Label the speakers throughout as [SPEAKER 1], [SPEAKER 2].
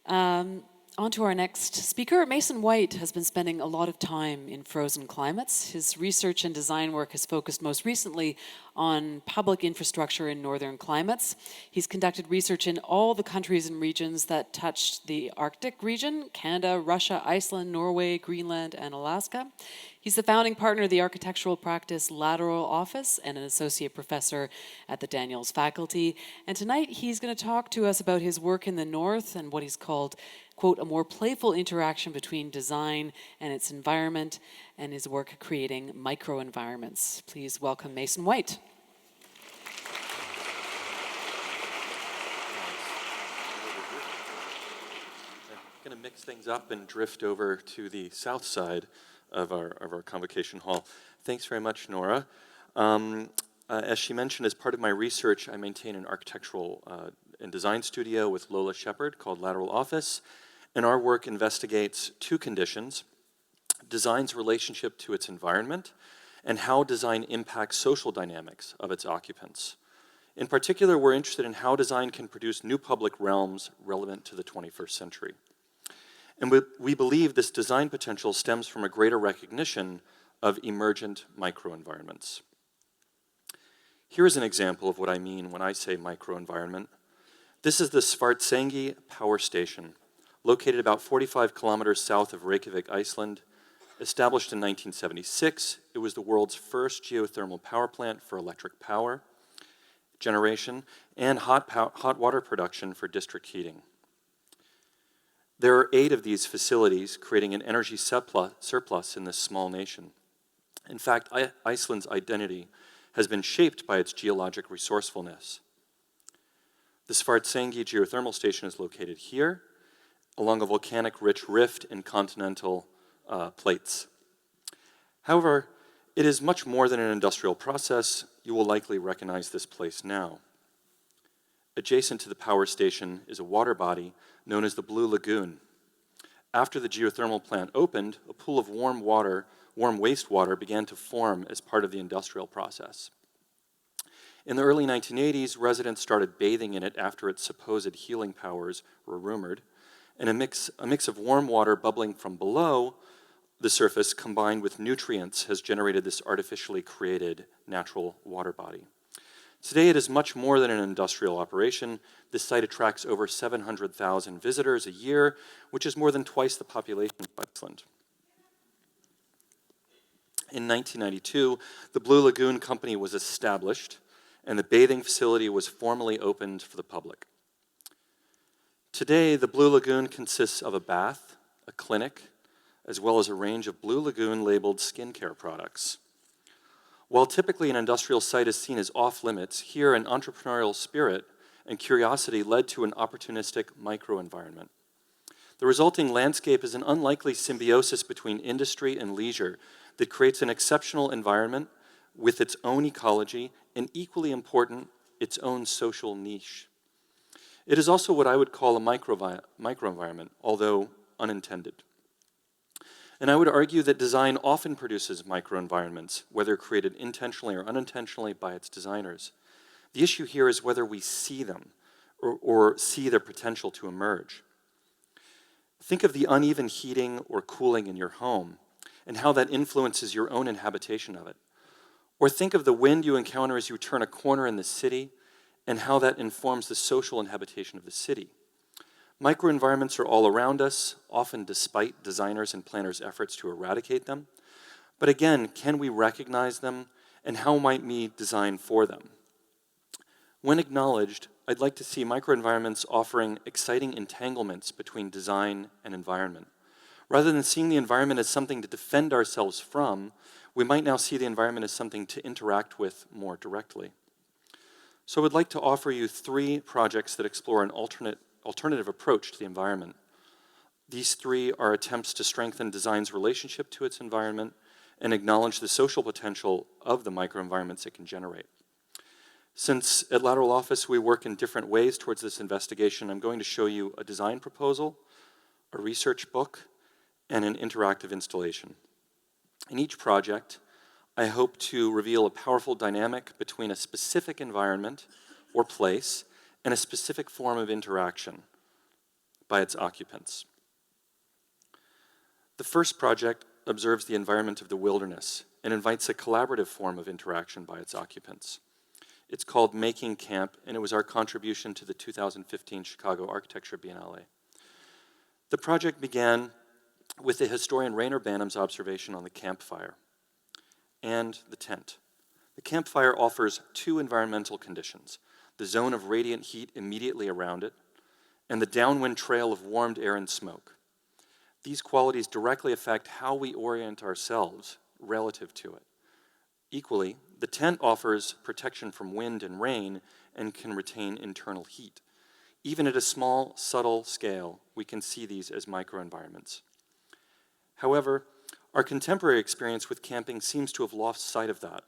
[SPEAKER 1] On to our next speaker. Mason White has been spending a lot of time in frozen climates. His research and design work has focused most recently on public infrastructure in northern climates. He's conducted research in all the countries and regions that touch the Arctic region: Canada, Russia, Iceland, Norway, Greenland, and Alaska. He's the founding partner of the architectural practice Lateral Office and an associate professor at the Daniels faculty. And tonight he's going to talk to us about his work in the north and what he's called, quote, a more playful interaction between design and its environment, and his work creating microenvironments. Please welcome Mason White.
[SPEAKER 2] I'm going to mix things up and drift over to the south side of our convocation hall. Thanks very much, Nora. As she mentioned, as part of my research, I maintain an architectural and design studio with Lola Shepard called Lateral Office, and our work investigates two conditions: design's relationship to its environment and how design impacts social dynamics of its occupants. In particular, we're interested in how design can produce new public realms relevant to the 21st century. And we believe this design potential stems from a greater recognition of emergent microenvironments. Here is an example of what I mean when I say microenvironment. This is the Svartsengi power station, located about 45 kilometers south of Reykjavik, Iceland. Established in 1976, it was the world's first geothermal power plant for electric power generation and hot water production for district heating. There are 8 of these facilities, creating an energy surplus in this small nation. In fact, Iceland's identity has been shaped by its geologic resourcefulness. The Svartsengi geothermal station is located here, along a volcanic-rich rift in continental plates. However, it is much more than an industrial process. You will likely recognize this place now. Adjacent to the power station is a water body known as the Blue Lagoon. After the geothermal plant opened, a pool of warm wastewater began to form as part of the industrial process. In the early 1980s, residents started bathing in it after its supposed healing powers were rumored, and a mix of warm water bubbling from below the surface combined with nutrients has generated this artificially created natural water body. Today, it is much more than an industrial operation. This site attracts over 700,000 visitors a year, which is more than twice the population of Iceland. In 1992, the Blue Lagoon Company was established, and the bathing facility was formally opened for the public. Today, the Blue Lagoon consists of a bath, a clinic, as well as a range of Blue Lagoon-labeled skincare products. While typically an industrial site is seen as off-limits, here an entrepreneurial spirit and curiosity led to an opportunistic microenvironment. The resulting landscape is an unlikely symbiosis between industry and leisure that creates an exceptional environment with its own ecology and, equally important, its own social niche. It is also what I would call a microenvironment, although unintended. And I would argue that design often produces microenvironments, whether created intentionally or unintentionally by its designers. The issue here is whether we see them or see their potential to emerge. Think of the uneven heating or cooling in your home and how that influences your own inhabitation of it. Or think of the wind you encounter as you turn a corner in the city and how that informs the social inhabitation of the city. Microenvironments are all around us, often despite designers and planners' efforts to eradicate them. But again, can we recognize them, and how might we design for them? When acknowledged, I'd like to see microenvironments offering exciting entanglements between design and environment. Rather than seeing the environment as something to defend ourselves from, we might now see the environment as something to interact with more directly. So I would like to offer you 3 projects that explore an alternative approach to the environment. These 3 are attempts to strengthen design's relationship to its environment and acknowledge the social potential of the microenvironments it can generate. Since at Lateral Office we work in different ways towards this investigation, I'm going to show you a design proposal, a research book, and an interactive installation. In each project, I hope to reveal a powerful dynamic between a specific environment or place and a specific form of interaction, by its occupants. The first project observes the environment of the wilderness and invites a collaborative form of interaction by its occupants. It's called Making Camp, and it was our contribution to the 2015 Chicago Architecture Biennale. The project began with the historian Rainer Banham's observation on the campfire and the tent. The campfire offers two environmental conditions: the zone of radiant heat immediately around it, and the downwind trail of warmed air and smoke. These qualities directly affect how we orient ourselves relative to it. Equally, the tent offers protection from wind and rain and can retain internal heat. Even at a small, subtle scale, we can see these as microenvironments. However, our contemporary experience with camping seems to have lost sight of that.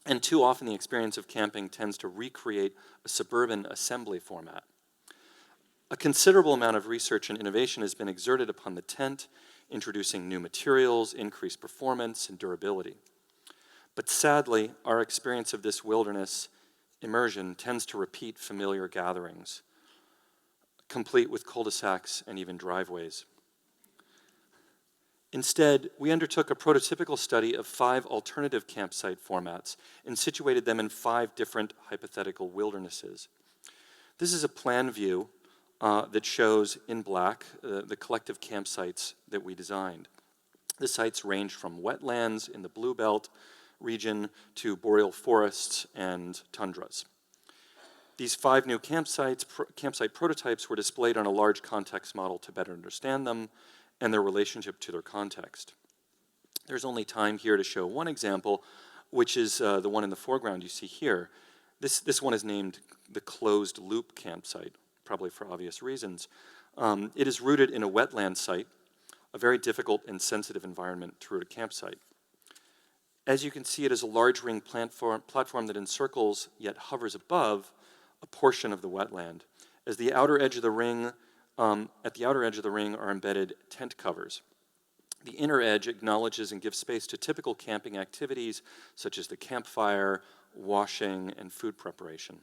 [SPEAKER 2] And too often the experience of camping tends to recreate a suburban assembly format. A considerable amount of research and innovation has been exerted upon the tent, introducing new materials, increased performance, and durability. But sadly, our experience of this wilderness immersion tends to repeat familiar gatherings, complete with cul-de-sacs and even driveways. Instead, we undertook a prototypical study of 5 alternative campsite formats and situated them in 5 different hypothetical wildernesses. This is a plan view that shows in black the collective campsites that we designed. The sites range from wetlands in the Blue Belt region to boreal forests and tundras. These 5 new campsite prototypes were displayed on a large context model to better understand them and their relationship to their context. There's only time here to show one example, which is the one in the foreground you see here. This one is named the closed loop campsite, probably for obvious reasons. It is rooted in a wetland site, a very difficult and sensitive environment to root a campsite. As you can see, it is a large ring platform that encircles, yet hovers above, a portion of the wetland. As the outer edge of the ring, at the outer edge of the ring are embedded tent covers. The inner edge acknowledges and gives space to typical camping activities, such as the campfire, washing, and food preparation.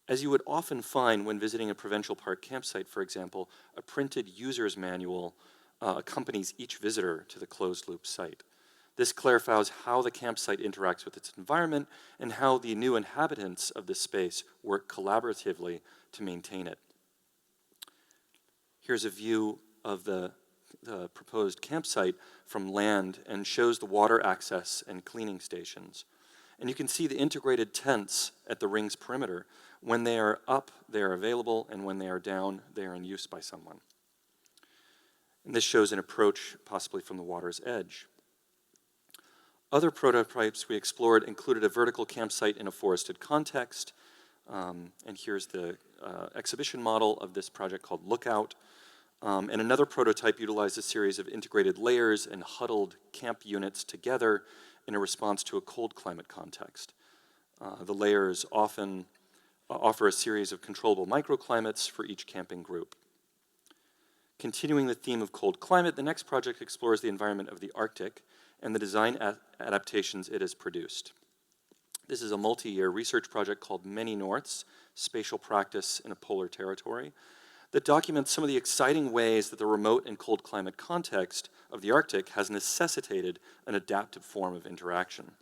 [SPEAKER 2] As you would often find when visiting a provincial park campsite, for example, a printed user's manual accompanies each visitor to the closed-loop site. This clarifies how the campsite interacts with its environment and how the new inhabitants of this space work collaboratively to maintain it. Here's a view of the proposed campsite from land and shows the water access and cleaning stations. And you can see the integrated tents at the ring's perimeter. When they are up, they are available, and when they are down, they are in use by someone. And this shows an approach possibly from the water's edge. Other prototypes we explored included a vertical campsite in a forested context, and here's the exhibition model of this project called Lookout. And another prototype utilized a series of integrated layers and huddled camp units together in a response to a cold climate context. The layers often offer a series of controllable microclimates for each camping group. Continuing the theme of cold climate, the next project explores the environment of the Arctic and the design adaptations it has produced. This is a multi-year research project called Many Norths, Spatial Practice in a Polar Territory, that documents some of the exciting ways that the remote and cold climate context of the Arctic has necessitated an adaptive form of interaction.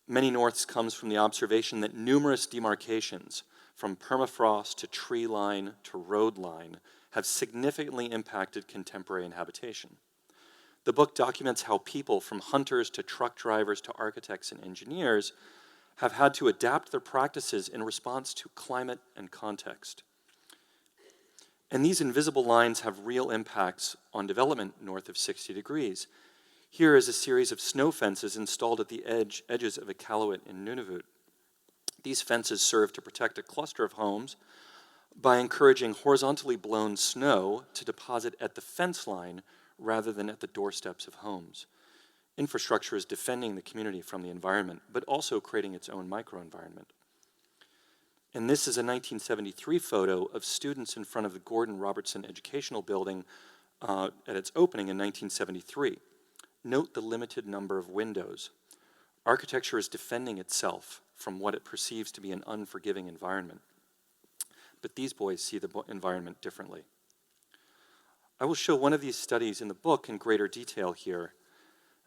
[SPEAKER 2] Many Norths comes from the observation that numerous demarcations, from permafrost to tree line to road line, have significantly impacted contemporary inhabitation. The book documents how people, from hunters to truck drivers to architects and engineers, have had to adapt their practices in response to climate and context. And these invisible lines have real impacts on development north of 60 degrees. Here is a series of snow fences installed at the edges of Iqaluit in Nunavut. These fences serve to protect a cluster of homes by encouraging horizontally blown snow to deposit at the fence line rather than at the doorsteps of homes. Infrastructure is defending the community from the environment, but also creating its own microenvironment. And this is a 1973 photo of students in front of the Gordon Robertson Educational Building at its opening in 1973. Note the limited number of windows. Architecture is defending itself from what it perceives to be an unforgiving environment. but these boys see the environment differently. I will show one of these studies in the book in greater detail here.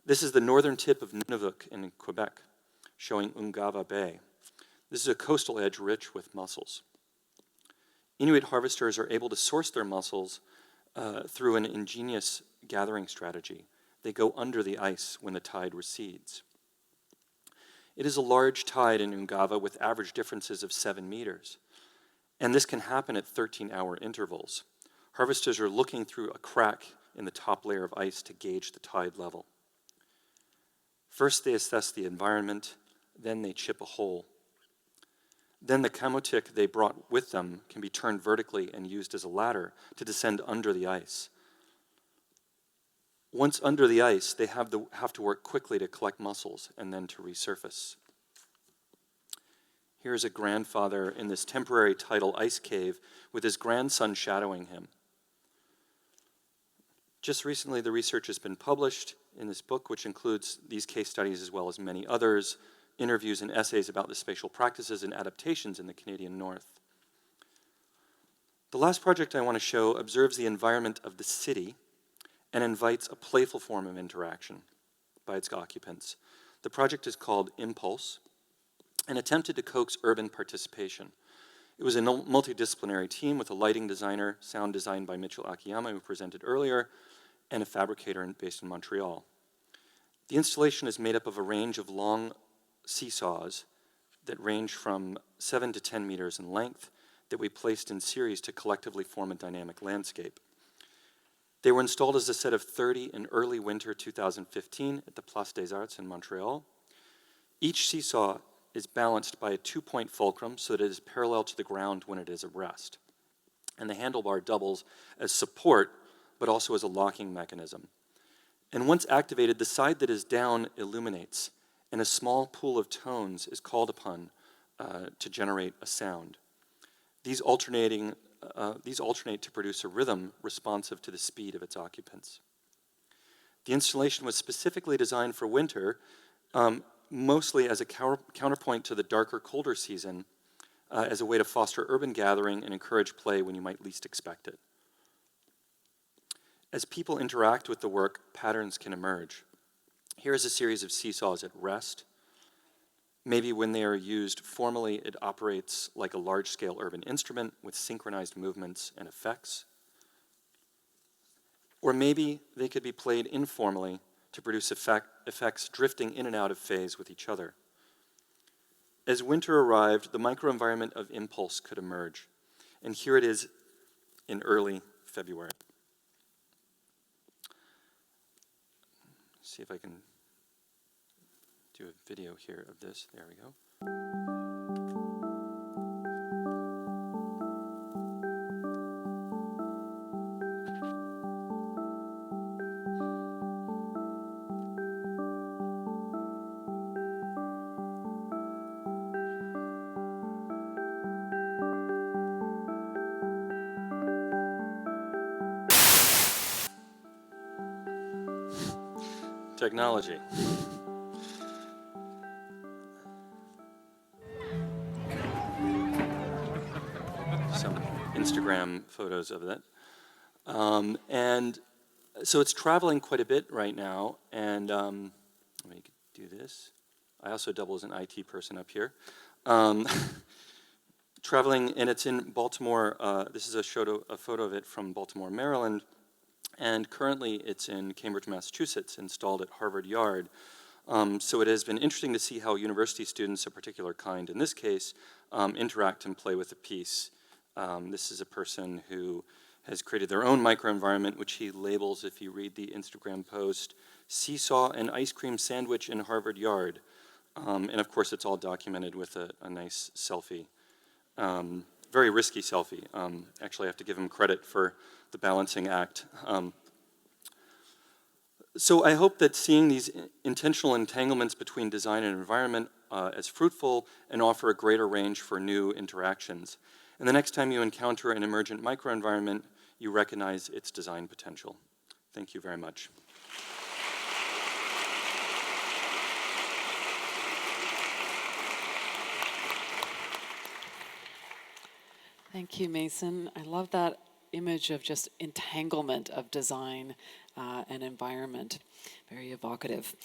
[SPEAKER 2] This is the northern tip of Nunavut in Quebec, showing Ungava Bay. This is a coastal edge rich with mussels. Inuit harvesters are able to source their mussels through an ingenious gathering strategy. They go under the ice when the tide recedes. It is a large tide in Ungava with average differences of 7 meters. And this can happen at 13-hour intervals. Harvesters are looking through a crack in the top layer of ice to gauge the tide level. First, they assess the environment, then they chip a hole. Then the kamotik they brought with them can be turned vertically and used as a ladder to descend under the ice. Once under the ice, they have to work quickly to collect mussels and then to resurface. Here's a grandfather in this temporary tidal ice cave with his grandson shadowing him. Just recently, the research has been published in this book, which includes these case studies as well as many others, interviews and essays about the spatial practices and adaptations in the Canadian North. The last project I want to show observes the environment of the city and invites a playful form of interaction by its occupants. The project is called Impulse and attempted to coax urban participation. It was a multidisciplinary team with a lighting designer, sound designed by Mitchell Akiyama, who presented earlier, and a fabricator based in Montreal. The installation is made up of a range of long seesaws that range from 7 to 10 meters in length that we placed in series to collectively form a dynamic landscape. They were installed as a set of 30 in early winter 2015 at the Place des Arts in Montreal. Each seesaw is balanced by a 2-point fulcrum so that it is parallel to the ground when it is at rest. And the handlebar doubles as support, but also as a locking mechanism. And once activated, the side that is down illuminates, and a small pool of tones is called upon to generate a sound. These alternate to produce a rhythm responsive to the speed of its occupants. The installation was specifically designed for winter, mostly as a counterpoint to the darker, colder season, as a way to foster urban gathering and encourage play when you might least expect it. As people interact with the work, patterns can emerge. Here is a series of seesaws at rest. Maybe when they are used formally, it operates like a large-scale urban instrument with synchronized movements and effects. Or maybe they could be played informally to produce effects drifting in and out of phase with each other. As winter arrived, the microenvironment of Impulse could emerge. And here it is in early February. See if I can do a video here of this. There we go. Technology. Some Instagram photos of that. And so it's traveling quite a bit right now, and let me do this. I also double as an IT person up here. Traveling, and it's in Baltimore. This is a photo of it from Baltimore, Maryland. And currently it's in Cambridge, Massachusetts, installed at Harvard Yard. So it has been interesting to see how university students, a particular kind in this case, interact and play with the piece. This is a person who has created their own microenvironment, which he labels, if you read the Instagram post, Seesaw and Ice Cream Sandwich in Harvard Yard. And of course it's all documented with a nice selfie. Very risky selfie. Actually, I have to give him credit for the balancing act. So I hope that seeing these intentional entanglements between design and environment as fruitful and offer a greater range for new interactions. And the next time you encounter an emergent microenvironment, you recognize its design potential. Thank you very much.
[SPEAKER 1] Thank you, Mason. I love that image of just entanglement of design and environment. Very evocative.